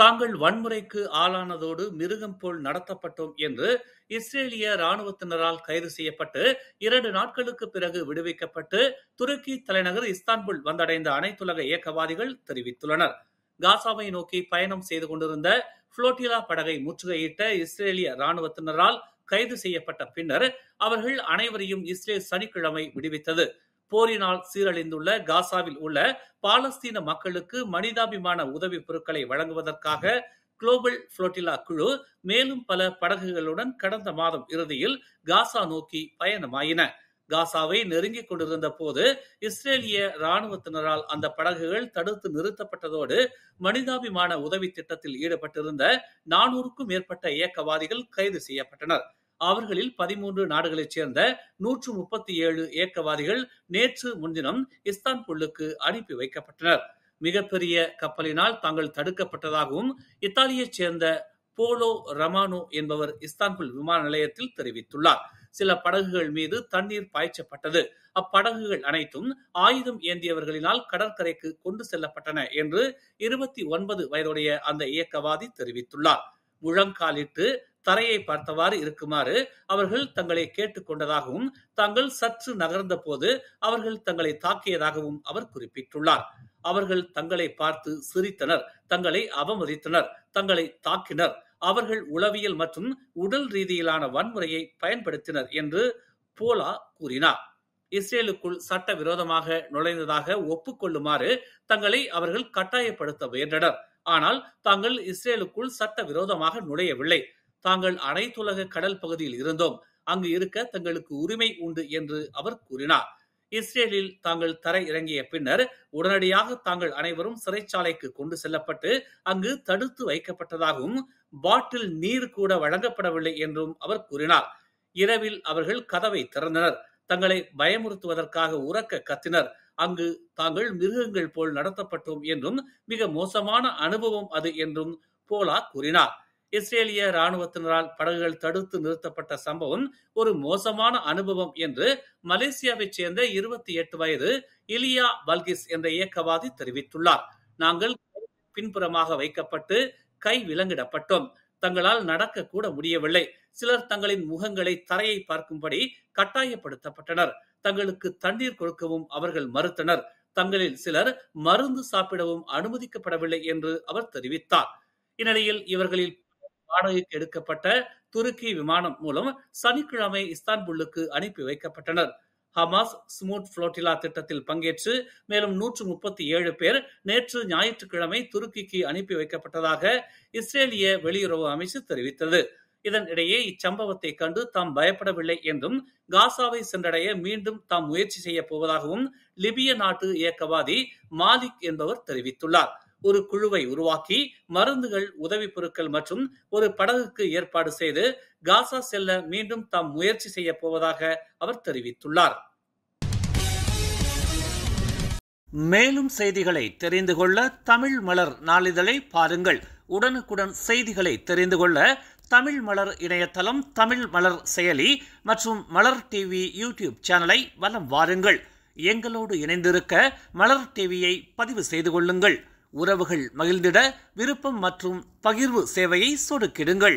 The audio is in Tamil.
தாங்கள் வன்முறைக்கு ஆளானதோடு மிருகம் போல் நடத்தப்பட்டோம் என்று இஸ்ரேலிய ராணுவத்தினரால் கைது செய்யப்பட்டு 2 நாட்களுக்கு பிறகு விடுவிக்கப்பட்டு துருக்கி தலைநகர் இஸ்தான்புல் வந்தடைந்த அனைத்துலக இயக்கவாதிகள் தெரிவித்துள்ளனர். காசாவை நோக்கி பயணம் செய்து கொண்டிருந்த புளோட்டிலா படகை முற்றுகையிட்ட இஸ்ரேலிய ராணுவத்தினரால் கைது செய்யப்பட்ட பின்னர் அவர்கள் அனைவரையும் இஸ்ரேல் சனிக்கிழமை விடுவித்தது. போரினால் சீரழிந்துள்ள காசாவில் உள்ள பாலஸ்தீன மக்களுக்கு மனிதாபிமான உதவி பொருட்களை வழங்குவதற்காக குளோபல் புளோட்டிலா குழு மேலும் பல படகுகளுடன் கடந்த மாதம் இறுதியில் காசா நோக்கி பயணமாயின. காசாவை நெருங்கிக் கொண்டிருந்த போது இஸ்ரேலிய ராணுவத்தினரால் அந்த படகுகள் தடுத்து நிறுத்தப்பட்டதோடு மனிதாபிமான உதவி திட்டத்தில் ஈடுபட்டிருந்த 400க்கும் மேற்பட்ட இயக்கவாதிகள் கைது செய்யப்பட்டனர். அவர்களில் 13 நாடுகளைச் சேர்ந்த 137 இயக்கவாதிகள் நேற்று முன்தினம் இஸ்தான்புல்லுக்கு அனுப்பி வைக்கப்பட்டனர். மிகப்பெரிய கப்பலினால் தாங்கள் தடுக்கப்பட்டதாகவும் இத்தாலியைச் சேர்ந்த போலோ ரமானோ என்பவர் இஸ்தான்புல் விமான நிலையத்தில் தெரிவித்துள்ளார். சில படகுகள் மீது தண்ணீர் பாய்ச்சப்பட்டது. அப்படகுகள் அனைத்தும் ஆயுதம் ஏந்தியவர்களினால் கடற்கரைக்கு கொண்டு செல்லப்பட்டன என்று 29 வயதுடைய அந்த இயக்கவாதி தெரிவித்துள்ளார். முழங்காலிட்டு தரையை பார்த்தவாறு இருக்குமாறு அவர்கள் தங்களை கேட்டுக் கொண்டதாகவும் தாங்கள் சற்று நகர்ந்த போது அவர்கள் தங்களை தாக்கியதாகவும் அவர் குறிப்பிட்டுள்ளார். அவர்கள் தங்களை பார்த்து சிரித்தனர், தங்களை அவமதித்தனர், தங்களை தாக்கினர், அவர்கள் உளவியல் மற்றும் உடல் ரீதியிலான வன்முறையை பயன்படுத்தினர் என்று போலா கூறினார். இஸ்ரேலுக்குள் சட்டவிரோதமாக நுழைந்ததாக ஒப்புக்கொள்ளுமாறு தங்களை அவர்கள் கட்டாயப்படுத்த முயன்றனர். ஆனால் தாங்கள் இஸ்ரேலுக்குள் சட்டவிரோதமாக நுழையவில்லை. தாங்கள் அனைத்துலக கடல் பகுதியில் இருந்தோம். அங்கு இருக்க தங்களுக்கு உரிமை உண்டு என்று அவர் கூறினார். இஸ்ரேலில் தாங்கள் தரை இறங்கிய பின்னர் உடனடியாக தாங்கள் அனைவரும் சிறைச்சாலைக்கு கொண்டு செல்லப்பட்டு அங்கு தடுத்து வைக்கப்பட்டதாகவும் பாட்டில் நீர் கூட வழங்கப்படவில்லை என்றும் அவர் கூறினார். இரவில் அவர்கள் கதவை திறந்தனர். தங்களை பயமுறுத்துவதற்காக உரக்க கத்தினர். அங்கு தாங்கள் மிருகங்கள் போல் நடத்தப்பட்டோம் என்றும் மிக மோசமான அனுபவம் அது என்றும் போலா கூறினார். இஸ்ரேலிய ராணுவத்தினரால் படகுகள் தடுத்து நிறுத்தப்பட்ட சம்பவம் ஒரு மோசமான அனுபவம் என்று மலேசியாவைச் சேர்ந்த 28 வயது இலியா பல்கிஸ் என்ற இயக்கவாதி தெரிவித்துள்ளார். நாங்கள் பின்புறமாக வைக்கப்பட்டு கை விலங்கிடப்பட்டோம். தங்களால் நடக்க கூட முடியவில்லை. சிலர் தங்களின் முகங்களை தரையை பார்க்கும்படி கட்டாயப்படுத்தப்பட்டனர். தங்களுக்கு தண்ணீர் கொடுக்கவும் அவர்கள் மறுத்தனர். தங்களில் சிலர் மருந்து சாப்பிடவும் அனுமதிக்கப்படவில்லை என்று அவர் தெரிவித்தார். இந்நிலையில் இவர்களில் வாடகைக்கு எடுக்கப்பட்ட துருக்கி விமானம் மூலம் சனிக்கிழமை இஸ்தான்புல்லுக்கு அனுப்பி வைக்கப்பட்டனர். ஹமாஸ் ஸ்மூத் புளோட்டிலா திட்டத்தில் பங்கேற்று மேலும் 137 பேர் நேற்று ஞாயிற்றுக்கிழமை துருக்கிக்கு அனுப்பி வைக்கப்பட்டதாக இஸ்ரேலிய வெளியுறவு அமைச்சு தெரிவித்தது. இதனிடையே இச்சம்பவத்தை கண்டு தாம் பயப்படவில்லை என்றும் காசாவை சென்றடைய மீண்டும் தாம் முயற்சி செய்ய போவதாகவும் லிபிய நாட்டு இயக்கவாதி மாலிக் என்பவர் தெரிவித்துள்ளார். ஒரு குழுவை உருவாக்கி மருந்துகள், உதவி பொருட்கள் மற்றும் ஒரு படகுக்கு ஏற்பாடு செய்து காசா செல்ல மீண்டும் தாம் முயற்சி செய்ய போவதாக அவர் தெரிவித்துள்ளார். மேலும் செய்திகளை தெரிந்து கொள்ள தமிழ் மலர் நாளிதழை பாருங்கள். உடனுக்குடன் செய்திகளை தெரிந்து கொள்ள தமிழ் மலர் இணையதளம், தமிழ் மலர் செயலி மற்றும் மலர் டிவி யூடியூப் சேனலை வலம் வாருங்கள். எங்களோடு இணைந்திருக்க மலர் டிவியை பதிவு செய்து கொள்ளுங்கள். உறவுகள் மகிழ்ந்திட விருப்பம் மற்றும் பகிர்வு சேவையை சொடுக்கிடுங்கள்.